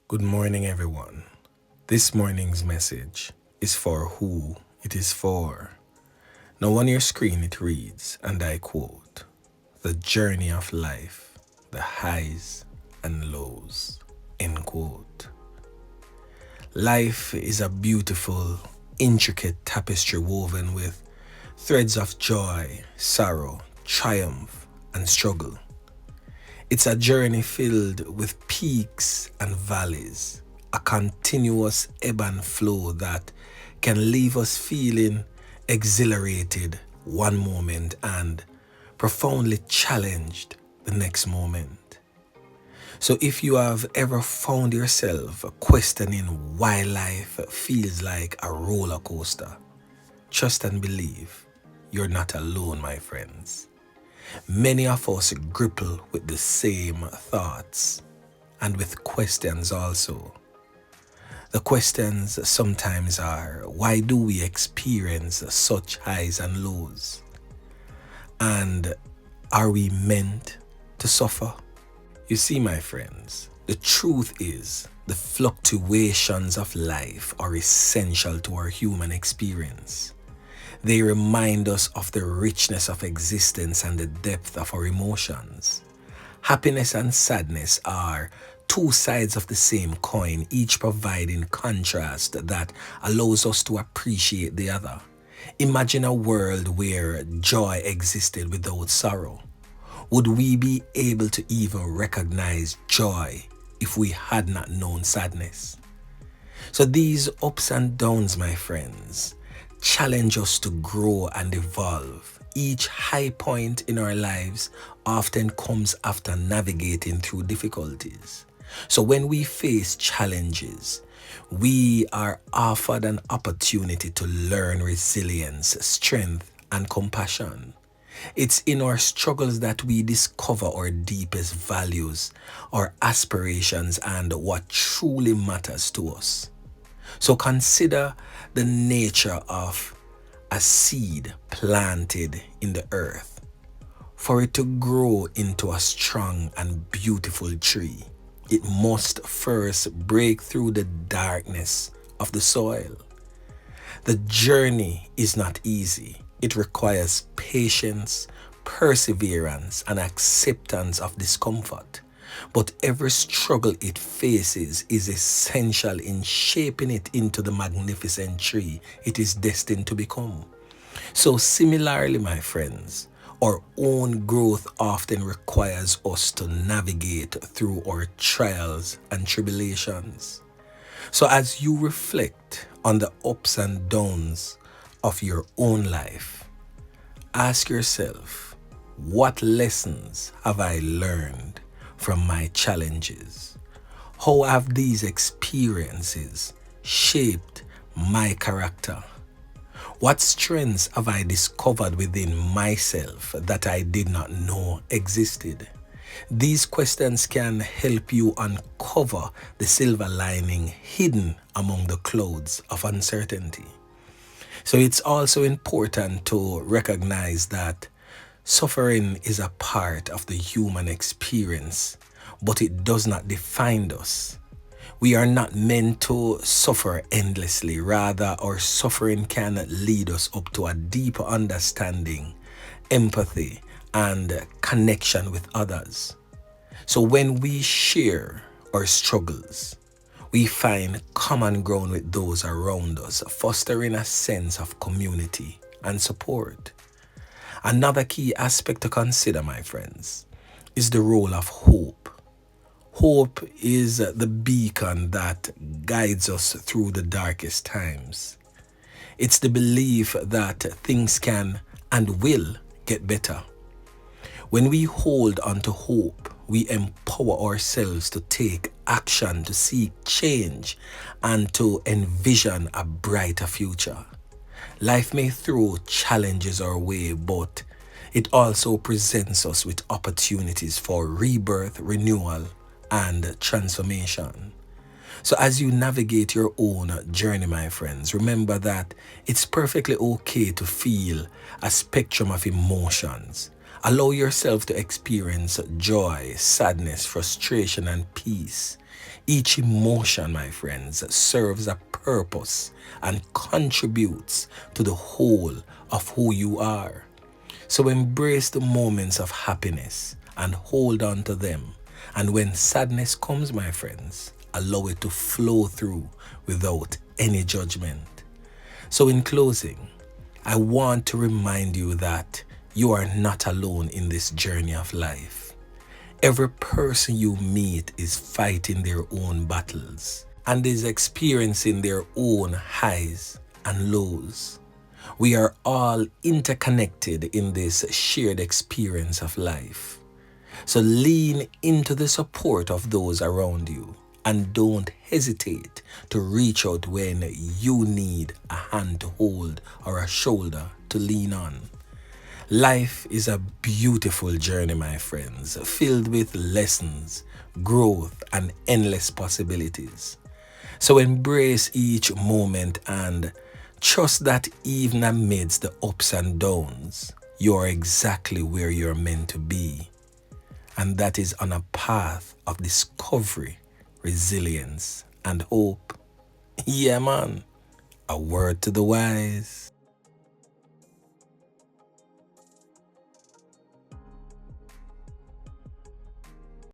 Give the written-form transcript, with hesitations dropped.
Good morning, everyone. This morning's message is for who it is for. Now, on your screen, it reads, and I quote, "The journey of life, the highs and lows." End quote. Life is a beautiful, intricate tapestry woven with threads of joy, sorrow, triumph, and struggle. It's a journey filled with peaks and valleys, a continuous ebb and flow that can leave us feeling exhilarated one moment and profoundly challenged the next moment. So, if you have ever found yourself questioning why life feels like a roller coaster, trust and believe you're not alone, my friends. Many of us grapple with the same thoughts and with questions also. The questions sometimes are, why do we experience such highs and lows? And are we meant to suffer? You see, my friends, the truth is the fluctuations of life are essential to our human experience. They remind us of the richness of existence and the depth of our emotions. Happiness and sadness are two sides of the same coin, each providing contrast that allows us to appreciate the other. Imagine a world where joy existed without sorrow. Would we be able to even recognize joy if we had not known sadness? So these ups and downs, my friends, challenge us to grow and evolve. Each high point in our lives often comes after navigating through difficulties. So when we face challenges, we are offered an opportunity to learn resilience, strength, and compassion. It's in our struggles that we discover our deepest values, our aspirations, and what truly matters to us. So consider the nature of a seed planted in the earth. For it to grow into a strong and beautiful tree, it must first break through the darkness of the soil. The journey is not easy. It requires patience, perseverance, and acceptance of discomfort. But every struggle it faces is essential in shaping it into the magnificent tree it is destined to become. So, similarly, my friends, our own growth often requires us to navigate through our trials and tribulations. So, as you reflect on the ups and downs of your own life, ask yourself, what lessons have I learned from my challenges? How have these experiences shaped my character? What strengths have I discovered within myself that I did not know existed? These questions can help you uncover the silver lining hidden among the clouds of uncertainty. So it's also important to recognize that suffering is a part of the human experience, but it does not define us. We are not meant to suffer endlessly. Rather, our suffering can lead us up to a deeper understanding, empathy, and connection with others. So when we share our struggles, we find common ground with those around us, fostering a sense of community and support. Another key aspect to consider, my friends, is the role of hope. Hope is the beacon that guides us through the darkest times. It's the belief that things can and will get better. When we hold on to hope, we empower ourselves to take action, to seek change, and to envision a brighter future. Life may throw challenges our way, but it also presents us with opportunities for rebirth, renewal, and transformation. So, as you navigate your own journey, my friends, remember that it's perfectly okay to feel a spectrum of emotions. Allow yourself to experience joy, sadness, frustration, and peace. Each emotion, my friends, serves a purpose and contributes to the whole of who you are. So embrace the moments of happiness and hold on to them. And when sadness comes, my friends, allow it to flow through without any judgment. So in closing, I want to remind you that you are not alone in this journey of life. Every person you meet is fighting their own battles and is experiencing their own highs and lows. We are all interconnected in this shared experience of life. So lean into the support of those around you and don't hesitate to reach out when you need a hand to hold or a shoulder to lean on. Life is a beautiful journey, my friends, filled with lessons, growth, and endless possibilities. So embrace each moment and trust that even amidst the ups and downs, you are exactly where you're meant to be. And that is on a path of discovery, resilience, and hope. Yeah, man. A word to the wise.